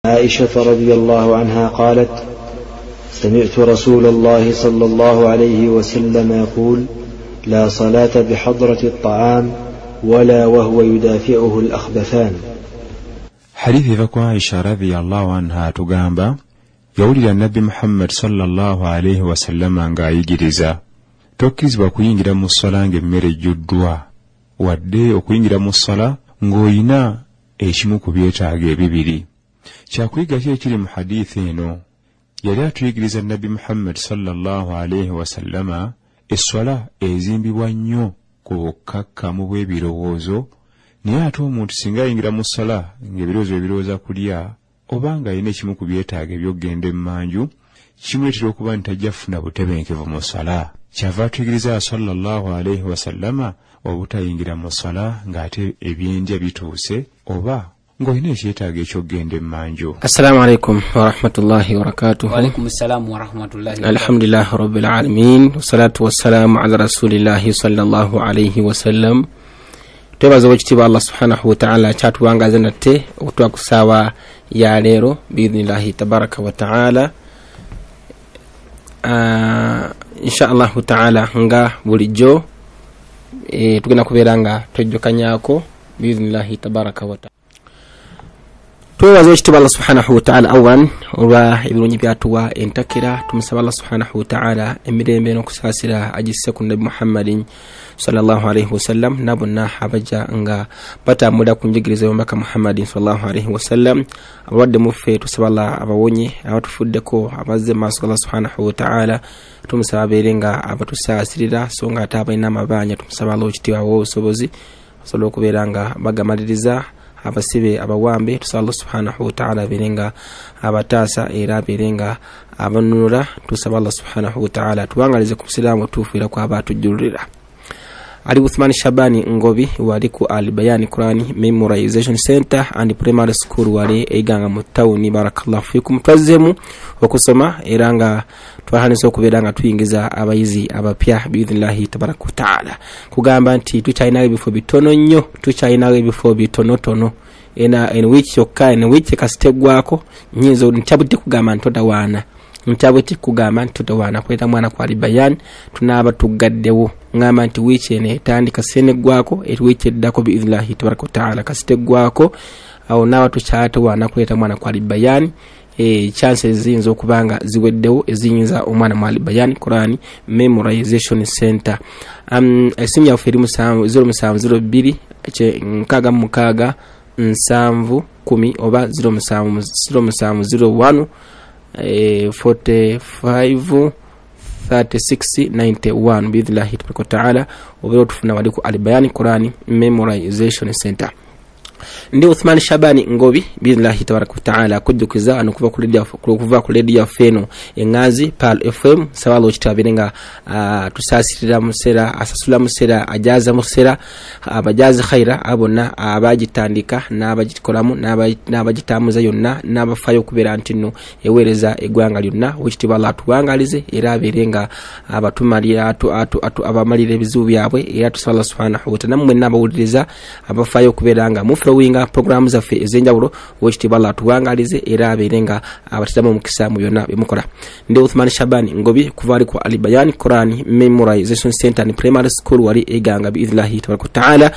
عائشة رضي الله عنها قالت: سمعت رسول الله صلى الله عليه وسلم يقول: لا صلاة بحضرة الطعام ولا وهو يدافعه الأخبثان. حديث فكو عائشة رضي الله عنها تغامبا يولد النبي محمد صلى الله عليه وسلم angayigiriza tokkizibwa kuyingira mu ssala ng'emmere ejjuddwa wadde okuyingira mu ssala ng'olina ekimu ku byetaago ebibiri. Kyakuyiga ki ekiri mu hadithi eno? Yali atuyigiriza Nabbi Muhammad sallallahu alayhi wasallama esswala ezimbibwa nnyo ku bukkakkamu bw'ebirowoozo, naye ate omuntu singa ayingira mu ssala ng'ebirowoozo ebirowooza kulya oba ng'alina ekimu ku byetaago eby'okugenda emmanju, kimuleetera okuba nti tajja kufuna butebenkevu mu ssala. Kyava atuyigiriza sallallahu alayhi wasallama obutayingira mu ssala ng'ate ebyendya bituuse oba ng'olina ekyetaago eky'okugenda emmanju. Assalamu alaikum wa rahmatullahi wa barakatuhu. Wa alaikum assalam wa rahmatullahi. Alhamdulillahi rabbil alamin wassalatu wassalamu ala rasulillahi sallallahu alayhi wa sallam. Twebaza ekitiibwa Allah subhanahu wa ta'ala kyatuwangaza nate okutwakusawa ya leero biidhnillahi tabaraka wa ta'ala. Insha Allah ta'ala nga bulijjo tugenda kubeera nga twejjukanyako biidhnillahi tabaraka wa ta'ala. Twebaza ekitiibwa Allah subhanahu wa ta'ala awan olwa ebirungi byatuwa entakira. Tumusaba Allah subhanahu wa ta'ala emirembe n'okusaasira agisse ku Nabi Muhammadin sallallahu alayhi wasallam nabonna abaja nga batambula ku njigiriza y'omubaka Muhammadin sallallahu alayhi wasallam. Abawadde muffe tusaba Allah abawonye, abatufuddeko abazze maaso Allah subhanahu wa ta'ala tumusaba abeere nga abatusaasirira so nga ate abalina amabanja tumusaba Allah ekitiibwa w'obusobozi asobola okubeera nga bagamaliriza abasibe abawambe. Tusaba Allah subhanahu wa ta'ala abeere nga abataasa era abeere nga abanunula. Tusaba Allah subhanahu wa ta'ala tuwangalize ku busiraamu tuufiira ku abatujjulira. Ali Uthman Shabani Ngobi wali ku Al Bayan Qurani Memorization Center and Primary School wali eganga mu town. Barakallahu fikum. Twazemu okusoma era nga twahanisa okubeera nga tuyingiza abayizi abapya biidhnillahi tabaraka wa ta'ala. Kugamba nti tukyalinawo ebifo bitono nnyo, tukyalinawo ebifo bitonotono en which yokka en which kasiteggwako nyinza ntabuti kugamba ntotawaana ntabuti kugamba ntotawaana kweta mwana kwa Al Bayan tunaaba tugaddewo ngamba nti wiiki ene etandika seneggwako wiiki eddako biidhnillahi tabaraka wa ta'ala kasiteggwako awo naawe tukyatawaana kweta mwana kwa Al Bayan. Chances ziyinza okubanga ziweddewo eziyinza omwana mu Al Bayan Qurani Memorization Center. Esimu yaffe eri 0702 666 710 oba 0701 45 3691 biidhnillahi tabaraka wa ta'ala. Obeera otufuna wali ku Al Bayan Qurani Memorization Center. Ndi Uthman Shabani Ngobi biidhnillahi tabaraka wa ta'ala kujjukiza anokuva ku radio feno engazi Pal FM sawalo kitabirenga tusaasirira musera asasula musera ajaza musera abajazi khaira abonna abagitandika n'abagikolamu n'abagitamuza yonna n'abafayo kubeera ntino ewereza egwanga lyonna wekitiibwa Allah tuwangalize era abeerenga abatumalira atu abamalira ebizibu byabwe era tusaba Allah subhanahu wa ta'ala namwe n'abawuliriza abafayo kubeera nga winga programs zaffe ez'enjawulo wekitiibwa Allah tuwangalize era abeerenga abatiramu omukisa mu byonna byemukola. Ndi Uthman Shabani Ngobi kuva ali ku Al Bayan Qurani Memorization Center and Primary School wali eganga biidhnillahi tabaraka wa ta'ala.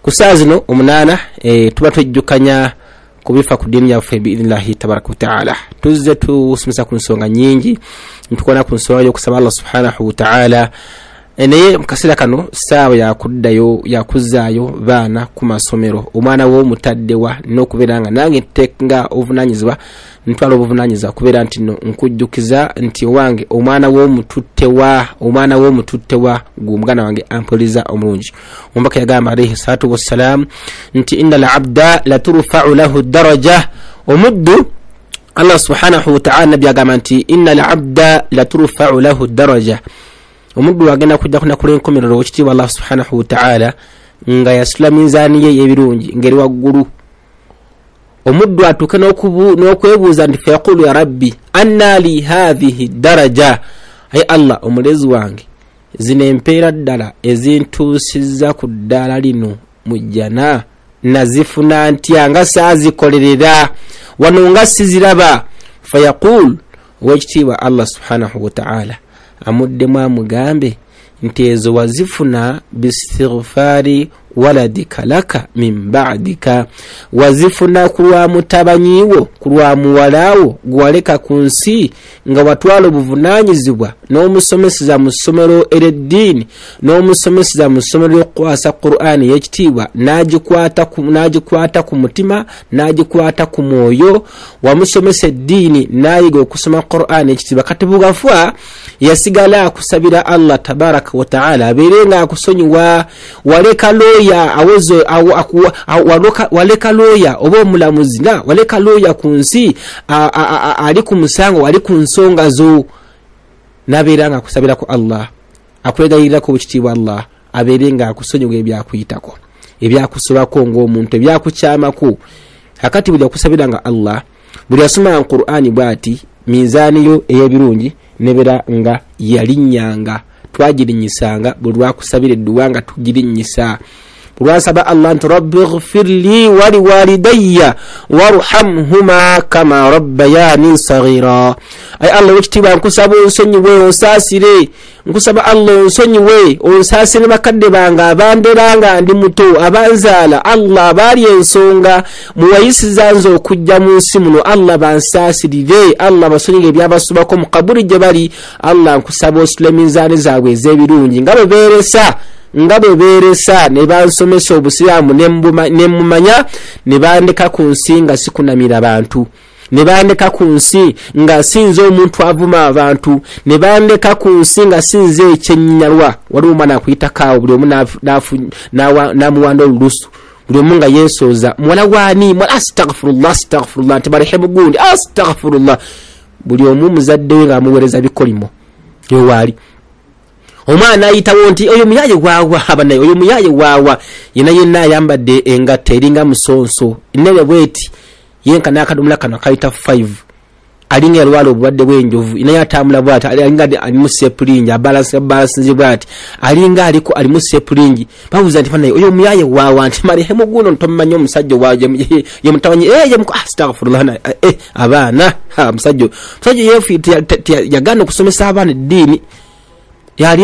Ku saa zino 8 tuba twejjukanya ku bifa ku ddiini yaffe biidhnillahi tabaraka wa ta'ala. Tuzze tusomesa ku nsonga nyingi ntukola ku nsonga y'okusaba Allah subhanahu wa ta'ala naye mukasera kano saawa yakuddayo yakuzaayo baana ku masomero omwana w'omutaddewa n'okubeera nga nange ntekenga obuvunanyizibwa ntwala obuvunanyizibwa kubeera nti no nkujjukiza nti wange omwana w'omututtewa gumugana wange ampuliza omulungi. Omubaka yagamba alayhi salatu wassalam nti innal abda la turfa'u lahu daraja. Omuddu Allah subhanahu wa ta'ala nabbi yagamba nti innal abda la turfa'u lahu daraja. Omuddu agenda kujja kunakula enkomerero wekitiibwa Allah subhanahu wa ta'ala nga yasula minzaani ye ebirungi ngeri waggulu. Omuddu atuuke n'okwebuuza nti fayaqulu ya rabbi anna li hadhihi daraja. Ayi Allah omulezi wange zino empeera ddala ezintuusizza ku ddaala lino mu jjana nazifuna ntya nga saazikolerera. wano nga siziraba. Fayaqul, wekitiibwa Allah subhanahu wa ta'ala amuddemu amugambe nti ezo wazifuna bistighfari waladika laka min ba'dika, wazifuna kulwa mutabanyiwo, kulwa muwalawo gwaleka ku nsi nga watwala obuvunanyizibwa n'omusomeseza mu ssomero ery'eddiini, n'omusomeseza mu ssomero ly'okukwasa Qur'ani y'ekitiibwa, n'agikwata ku mutima, n'agikwata ku mwoyo, wamusomesa eddiini n'ayiga okusoma Qur'ani y'ekitiibwa. Kati bugafa yasigala akusabira Allah tabaraka wa ta'ala abeere nga akusonyiwa. Waleka loya awozo waleka loya oba omulamuzi na waleka loya ku nsi ali ku musango, ali ku nsonga zo, nabeera nga akusabira ku Allah, akwegayirira ku bukitiibwa Allah, abeere nga akusonyiwa ebyakuyitako, ebyakusobako ng'omuntu, ebyakukyamako. Akati buli akusabira nga Allah, buli asoma Qur'ani bw'ati, mizaani yo ey'ebirungi nebera nga yalinnyanga, twagirinyisanga buli lwakusabira edduwa nga tugirinnyisa. Lwasaba Allah nti rabbi ighfir li wa liwalidayya warhamhuma kama rabbayani saghira. Ay Allah wekitiibwa nkusaba onsonyiwe onsaasire, nkusaba Allah onsonyiwe onsaasire bakadde bange abamberanga ndi muto, abanzaala Allah abaali ensonga muwayisiza nze okujja mu nsi muno, Allah bansaasirire, Allah basonyiwe ebyabasubako mu kaburi gye bali. Allah nkusaba ositule mizaani zaabwe ez'ebirungi nga bwe beeresa ne bansomesa obusiraamu ne mumanya, ne bandeka ku nsi nga sikunamira bantu, ne bandeka ku nsi nga sinze omuntu avuma abantu, ne bandeka ku nsi nga sinze ekyennyinalwa. Waliwo omwana akuyitako, buli omu n'amuwanda olulusu, buli omu nga yeesooza muwala waani, astaghfirullah nti barehemu gundi astaghfirullah, buli omu muzadde we ng'amuweereza bikolimo yowaali. Omwana ayitawo nti oyo muyaye waawa, abanaye oyo muyaye waawa, yenna ayambadde engatta eringa musonso nnene bweti, yenka n'akadomola kano akayita 5, alinga yalwala obulwadde bw'enjovu, naye atambula bw'ati, alinga alimu sepulingi abalansinze bw'ati, alinga alimu sepulingi. Babuuza nti banaye oyo muyaye waawa, nti marehemu guno ntomumanyi omusajja waawe ye mutawanyi astaghfirullah abaana musajja yagaana okusomesa abaana eddiini, yali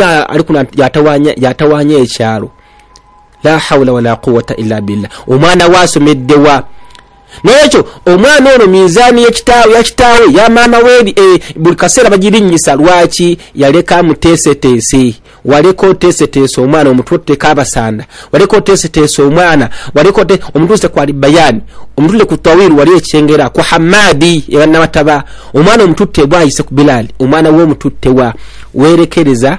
yatawanya ekyalo. La hawla wala quwwata illa billah. Omwana wasomeddewa n'ekyo omwana ono mizaani yakitaawe ya maama we buli kaseera bagirinnyisa. Lwaki? Yaleka amuteeseteese. Waleka oteeseteese omwana omutwoteka abasanda, waleka oteeseteese omwana, waleka omutuse kwali bayani, omutule ku tawiru wali ekyengera ku Hamadi ebanamataba, omwana omututte bwayise ku Bilali, omwana we omututtewa. Weerekereza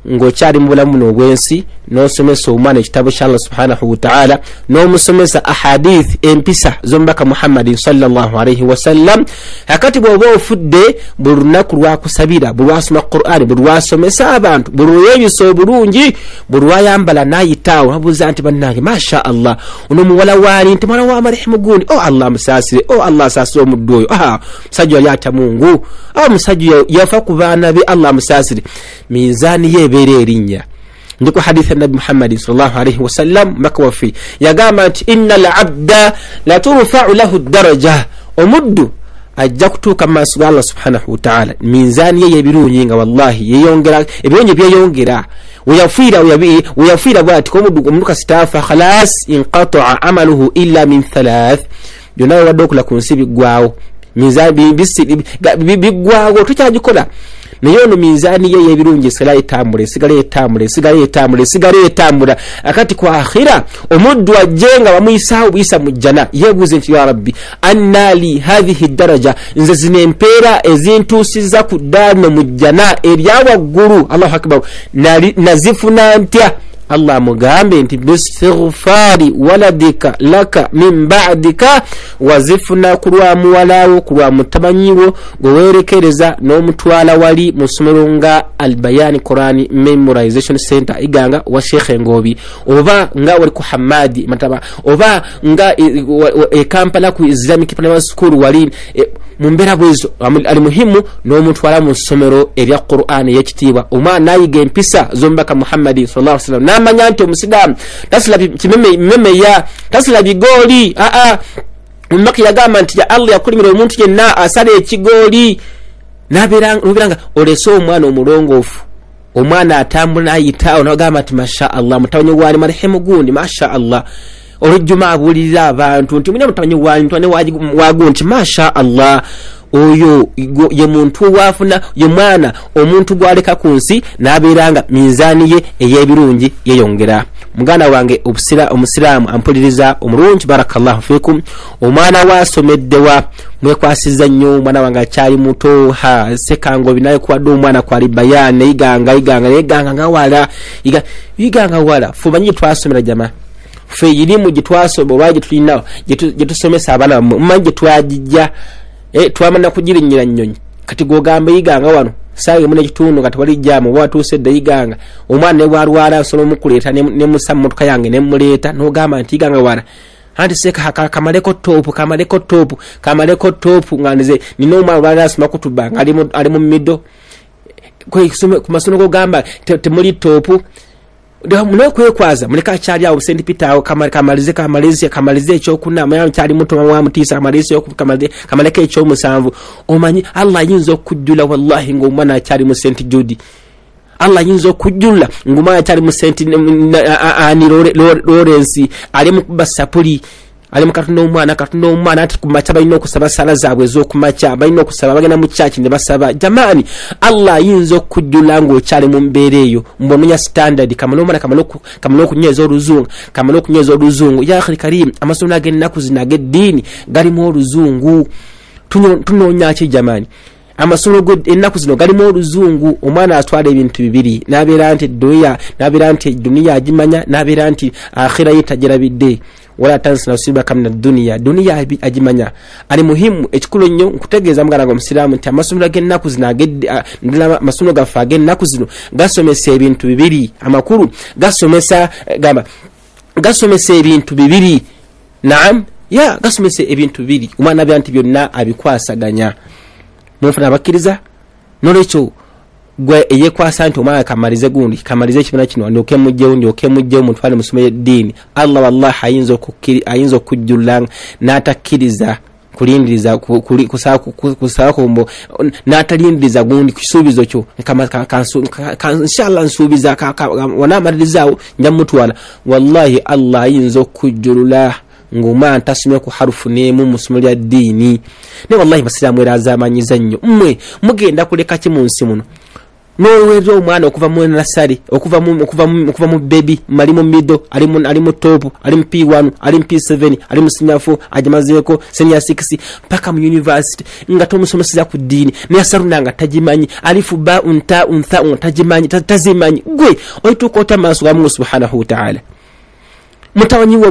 ng'okyali mu bulamu buno obwensi, n'osomesa omwana ekitabo kya Allah subhanahu wa ta'ala, n'omusomesa ahadith empisa z'omubaka Muhammadin sallallahu alayhi wa sallam. Akati bw'oba ofudde, buli lunaku lwakusabira, buli lwasoma Qur'ani, buli lwasomesa abantu, buli lweyisa obulungi, buli lwayambala n'ayitaawo, abuuza nti bannange masha Allah ono muwala waani, nti mwana wa marehemu gundi, Allah musaasire, Allah asaasire omuddu oyo, musajja yali atya Mungu, musajja yafa ku baana be, Allah musaasire. Mizaani ye ebeera erinnya. Ndiko hadithi Nabi Muhammad sallallahu alayhi wa sallam makwafi yagamba nti innal abda la turfa'u lahu ad-daraja, omuddu ajja kutuuka mu maaso ga Allah subhanahu wa ta'ala, mizaani ye y'ebirungi nga wallahi yeyongera, ebirungi byeyongera. Weyafiira bw'ati omuddu kasitaafa khalas inqata'a amaluhu illa min 3, byonna wadde okula ku nsi biggwawo, mizaani biggwawo tukyagikola. Naye ono mizaani ye y'ebirungi esigala etambula. Akati kwa akhira omuddu ajjenga bamuyisaawo buyisa mu jjana, yeebuuze nti ya rabbi anna li hadhihi daraja, nze zino empeera ezintuusiza ku ddaano mu jjana eryawaggulu, Allahu akbar, nazifuna ntya? Allah mugambe nti bistighfari waladika laka min ba'dika, wazifuna kulwa muwalawo, kulwa mutabanyiwo gwewerekereza n'omutwala wali mu ssomero nga Al-Bayan Quran Memorization Center iganga wa Sheikh Ngobi, oba nga wali ku Hamadi mataba, oba nga Kampala ku Islamic Primary School wali mumbera bwezo. Alimuhimu n'omutwala mu ssomero erya Qur'an y'ekitiibwa, omwana ayiga empisa z'omubaka Muhammad sallallahu alayhi wa sallam, n'amanya nti omusidaamu tasula kimeme ya tasula bigoli, umaki yagamba nti ya Allah yakulimira omuntu yenna asala ekigoli nabiranga oleso omwana omulongoofu omwana atambula ayitawo nagamba nti masha Allah mutawanyi wali marehemu gundi masha Allah olujuma abulira abantu nti mwina mutawanyi wali ntwane wagu nti masha Allah oyo ye muntu wafuna ye mwana omuntu gwaleka kunsi nabiranga minzani ye eyebirungi yeyongera muganda wange omusiramu ampuliriza omulungi barakallahu fikum omwana wasomeddewa mwekwasiza nnyo mwana wange akyali muto sekango binaye kwadde omwana kwali bayane iganga ngawala iganga wala fubanyi twasomera jamaa fe yirimu gitwasobo lwaje tulinawo gitusomesa abana manje twajijja twamana kugirinyira nnyonyi kati gogamba iganga wano sawe mune kitundu kati wali jamu watuse dayiganga omwana ne warwala solo mukuleta ne musammu tukayange ne muleta no gamba nti iganga wala anti seka kamaleko topu nganize nino omwana wala asima kutubanga ali mu mido kwe kumasono go gamba temuli topu mune kwekwaza muleka cyali awo St Peter kamalize ekyo kunama ya cyali muto wa mutisa kamalize kamaleke ekyo musanvu omanyi Allah yinzo kujula wallahi ngomwana cyali mu St Jude Allah yinzo kujula ngomwana cyali mu St ani Lawrence ali mu basapuli ali mukatuno omwana ati kumacha bayino kusaba sala zabwe zo kumacha bayino kusaba bagena mu church ne basaba jamani Allah yinzo kujula ngo cyali mu mbereyo mbononya standard kamalo kunyeza oluzungu ya akhiri karim amasona agenda kuzinage dini gali mu oluzungu tunonya ki jamani amasolo go ennaku zino gali mu oluzungu omwana atwala ebintu bibiri nabera nti dunia agimanya nabera nti akhira yitajira bidde wala tansi nasiba kamna dunia ajimanya ali muhimu ekikulu nnyo nkutegeeza mugana ngo musiramu nti amasomero g'ennaku zino ndala amasomero gafa g'ennaku zino gasomesa ebintu bibiri amakulu gasomesa ebintu bibiri naam ya gasomesa ebintu bibiri omwana byanti byonna abikwasaganya mufuna bakiriza nolecho gwe eyekwasa nti omwana kamalize ekibona kino ndoke mujje omuntu ali musome dini Allah wallahi ayinzo kujjulanga natakiriza kulindiriza kusaba kombo natalindiriza gundi kisubizo kyo inshallah nsubiza wana amalirizawo njamutwala wallahi Allah ayinzo kujjulula ngoma ntasumye ku harufu nemu musomero ya dini ne wallahi basilamu erazamanyiza nnyo mmwe mugenda kuleka ki munsi muno nowezo omwana okuva mu nasari okuva mu baby mali mu middle ali mu top ali mu P1 ali mu P7 ali mu senior 4 ajamazeko senior 6 paka mu university nga tomusomeseza ku dini ne asarunanga tajimanyi alifu ba unta tajimanyi tazimanyi gwe oitukota maso ga Mungu subhanahu wa ta'ala mutawanyi wa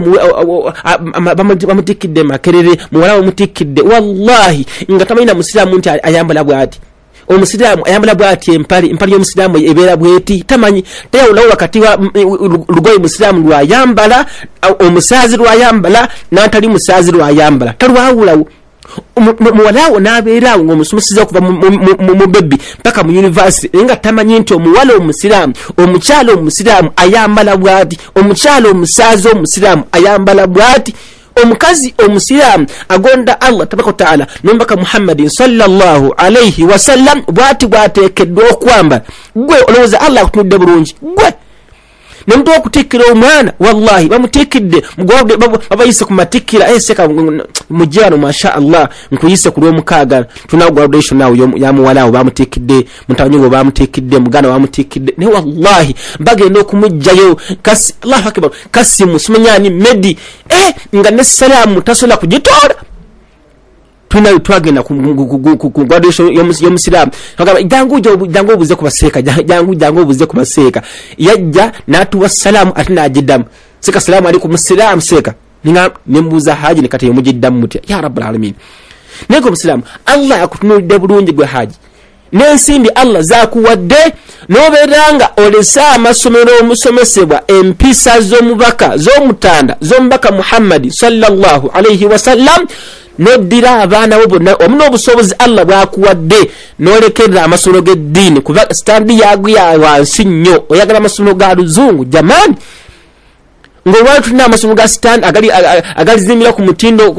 bamutikidde makerere muwala bamutikidde wallahi nga tamayina musiramu nti ayambala bwati omusiramu ayambala bwati empali y'omusiramu ebeera bweti tamanyi tayawulawo wakati wa lugoye musiramu lwayambala omusazi lwayambala n'atali musazi lwayambala talwawulawo muwalawo n'abeerawo ng'omusomeseza okuva mu bebbi paka mu university nga tamanyi nti omuwala omusiramu omukyala omusiramu ayambala bwati omukyala omusazi omusiramu ayambala bwati omukazi omusiramu agonda Allah tabaraka taala nombaka Muhammadin sallallahu alayhi wasallam bwateekeddwa okwambala gwe olowooza Allah akutunudde bulungi gwe nemtu okutikira omwana wallahi bamutikidde mugode babayise kumatikira seka mujano masha Allah nkuyise ku lw'omukaaga tunagwadation nawo ya muwalawo bamutikidde mutawanyigo bamutikidde mugana bamutikidde ne wallahi bagenda okumujjayo kasi Allahu akbar kasi musumanyani medi nga ne salamu tasola kugitora tunayo twagenda ku graduation y'omusiramu jangu buze kubaseka jangu buze kubaseka yajja natuwa salamu atina ajidamu seka salamu alaykum musiramu seka ninga nembuza haji nikati yomujiddamu mutya ya rabbal alamin nego musiramu Allah akutunulidde bulungi gwe haji nensimbi Allah zakuwadde noberanga olesa amasomero omusomesebwa empisa z'omubaka z'omutanda z'omubaka Muhammad sallallahu alayhi wasallam nodira abaana bo bonna omuno obusobozi Allah bwakuwadde nolekera amasomero g'eddiini kuba standi yagu ya wansi nnyo oyagala amasomero ga luzungu jamani ngolwali tulina amasomo ga stand agalizimira ku mutindo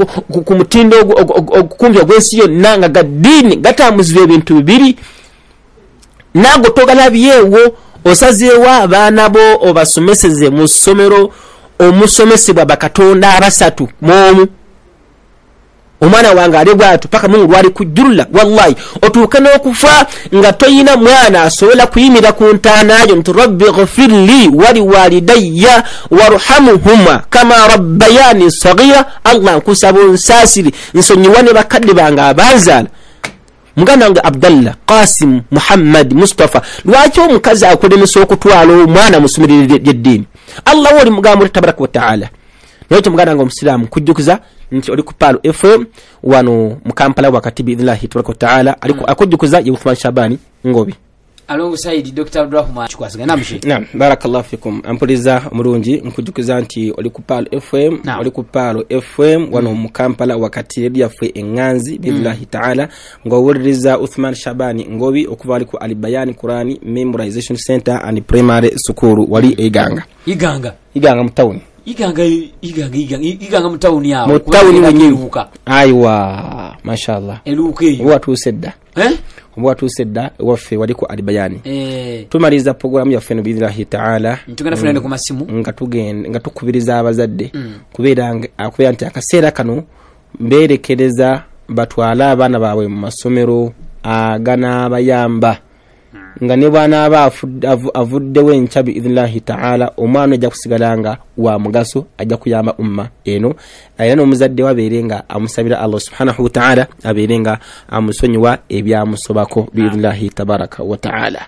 okukumbya gwensi yonna nga gaddiini gatambuzibwa ebintu bibiri nago togalabyewo osazeewo abaana bo obasomeseze mu ssomero omusomesebwa bakatonda abasatu momu omwana wange ali bwatu paka mungu lwali kujjulula wallahi otuuke n'okufa nga toyina mwana asobola kuyimira ku ntaanayo nti rabbi ghfirli wali walidayya warhamuhuma kama rabbayani saghira allah nkusaba onsaasire nsonyiwa ne bakadde bange abanzaala muganda wange abdallah qasim muhammad mustafa lwaki omukazi akulemesa okutwala omwana mu ssomero ly'eddiini allah woli mugambo tabaraka wa taala naye muganda wange omusiraamu kujjukiza nti oli ku Palo FM wano mu Kampala wakati biidhnillahi tabaraka wa taala akujjukiza ye Uthman Shabani Ngobi alongo saidi Dr. Abdurrahman chikwasiga namshi naam barakallahu fikum ampuliza omulungi nkujjukiza nti oli ku Palo FM oli ku Palo FM wano mu Kampala wakati lyaffe enganzi biidhnillahi taala ngowuliriza Uthman Shabani Ngobi okuva ali ku Al-Bayan Qurani Memorization Center and Primary School wali iganga mutawuni iganga mutawuni yawo mutawuni wenyiruka aiwa mashallah eluke watusedda watusedda waffe wali ku Al-Bayan tumaliza program ya feno biidhnillahi taala ntugenda funane ku masimu nga tukubiriza abazadde kubeera nti akaseera kano mberekereza batwala abaana baabwe mu masomero agana abayamba nga ne bwana aba avuddewo enkya biidhnillahi taala omwana ajja kusigalanga wa mugaso ajja kuyamba umma eno era n'omuzadde wabeerenga amusabira Allah subhanahu wa taala abeerenga amusonyiwa ebyamusobako biidhnillahi tabaraka wa taala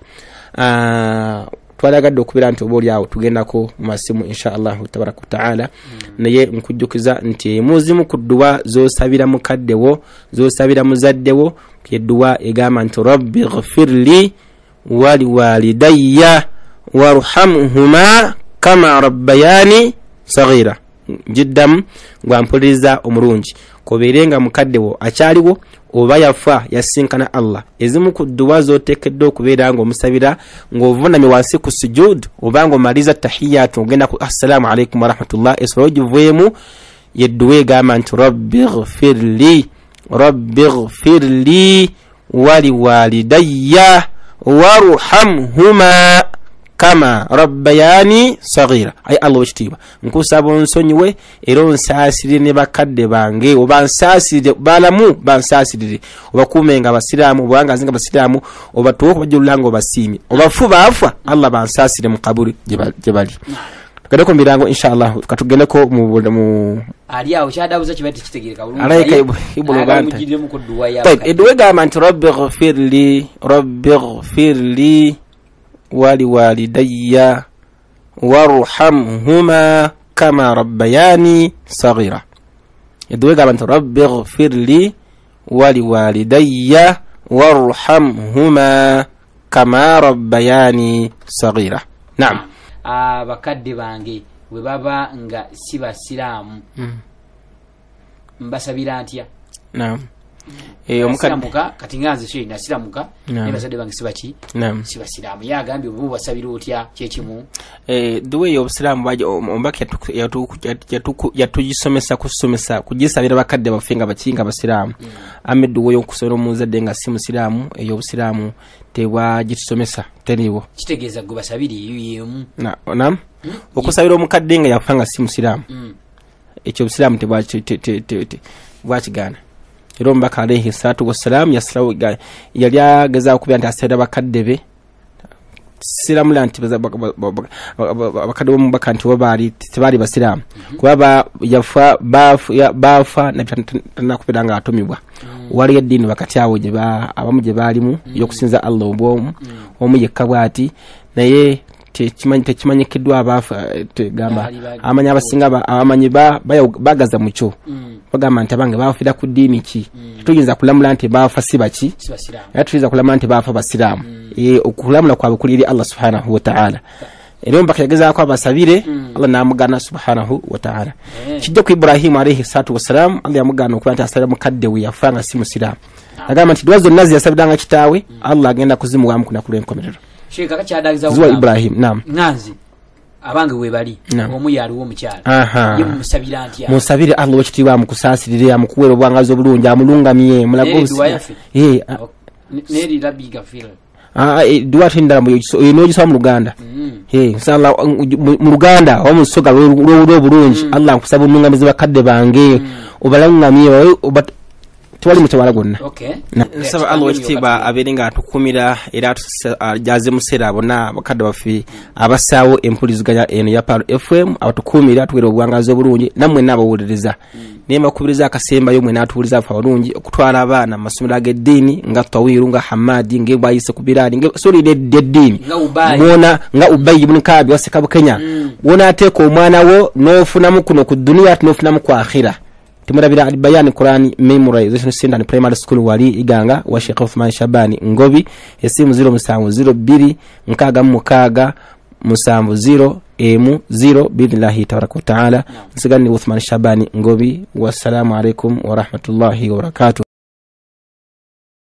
twalagadde okubeera nti oba oliawo tugendako mu masimu insha allahu tabaraka wa taala naye nkujjukiza nti muzimu ku dduwa z'osabira mukaddewo z'osabira muzaddewo edduwa egamba nti rabbi ghfirli wali walidayya warhamhuma kama rabbayani saghira jiddamu gwampuliriza omulungi kobeerenga mukaddewo akyaliwo oba yafa yasinkana Allah ezimu ku dduwa z'oteekedde okubeera ng'omusabira ng'ovunamye wansi ku sujud oba ng'omaliza tahiyatu ogenda ku assalamu alaikum warahmatullah esolo givuemu yedduwa egamba nti rabbi ghfirli wali walidayya warhamhuma kama rabbayani saghira ay Allah wachitiba nkusaba onsonyiwe era onsaasire ne bakadde bange oba nsaasire balamu bansasirire obakumenga abasiraamu obanga zinga abasiraamu obatuuko bajulanga obasiimi obafuba afa Allah bansasire mu kaburi jebali tukadeko mirango inshallah katugendeko mu aliawo kyadabuza kibati kitegereka bulungi alayka ibulu banta edwe gama nti rabbi ghfirli wali walidayya warhamhuma kama rabbayani saghira edwe gama nti rabbi ghfirli wali walidayya warhamhuma kama rabbayani saghira naam bakadde bange bwe baba nga si basiraamu mbasabira ntya naam omukadde kati nganze sho nasiramuka ne bazadde bange sibaki si basiraamu yagambye obu basabira otya kyekimu the way obusiraamu baje ombaka yatujisomesa kusomesa kujisabira bakadde bafenga bakinga basiraamu ameddu woyo kusoro muzadde nga si musiraamu ey'obusiraamu tewa jitusomesa teriwo kitegeeza go basabiri yemu naam okusabira omukadde nga yafanga si musiraamu ekyo obusiraamu tebwakigana era mbaka alayhi salatu wassalam yasalawo yali ageza okubya nti asabira bakadde be siramula nti bakadde bomubaka nti babaali tebaali basiraamu kuba yafa bafa natanakubira nga atomibwa wali eddiini wakati awo abamu gye baalimu y'okusinza Allah obwomu omu yekka bw'ati naye tekimanyikiddwa abafa tegamba amanyi abasinga abamanyi bagaza mucyo bagamba nti abange baafira ku ddiini ki tuyinza kulamula nti baafa si baki era tuyinza kulamula nti baafa basiraamu okulamula kwabwe kuli eri Allah subhanahu wa ta'ala era mbaka yagezaako abasabire Allah n'amugana subhanahu wa ta'ala kijja ku Ibrahim alayhi salatu wassalam Allah yamugana okuba nti asabira mukadde we yafa nga si musiraamu agamba nti dduwa zonna ziyasabiranga kitaawe Allah agenda kuzimuwamu kunakula enkomerero sheka kakyadagiza zuwa Ibrahim naam nganzi abange we bali omu yaliwo omukyala ye musabira ntya musabire Allah wekitiibwa mukusasirire amukuwera obwangazi obulungi amulungamye mulagosi neri rabbi gafira duwa tindala mu nogisoma mu Luganda inshallah mu Luganda omusoga lwo bulungi Allah nkusaba omungamizi bakadde bange obalangamye twali mutawala gonna nsaba Allah wekitiibwa abeerenga atukumira era jaze musera abona bakadde bafi abasawo empuliziganya eno ya Paro FM abatukumira tuwera obwangazi obulungi namwe nabawuliriza nema kubiriza akasemba yomwe natuuliza afa bulungi okutwala abaana masomero ag'eddiini nga Tawiru nga Hamadi ngebwa yise kubirani sori d'eddiini mona nga Ubay ibn Ka'b waseka Kenya wona ateko omwana wo nofunamu kuno ku dunia nofunamu ku akhira timurabira bayani Qur'an memorization center ni primary school wali iganga wa Sheikh Uthman Shabani Ngobi esimu 0702 nkaga mukaga musambu 0 billahi tabaraka wa taala nsigani Uthman Shabani Ngobi wassalamu alaikum wa rahmatullahi wa barakatuh.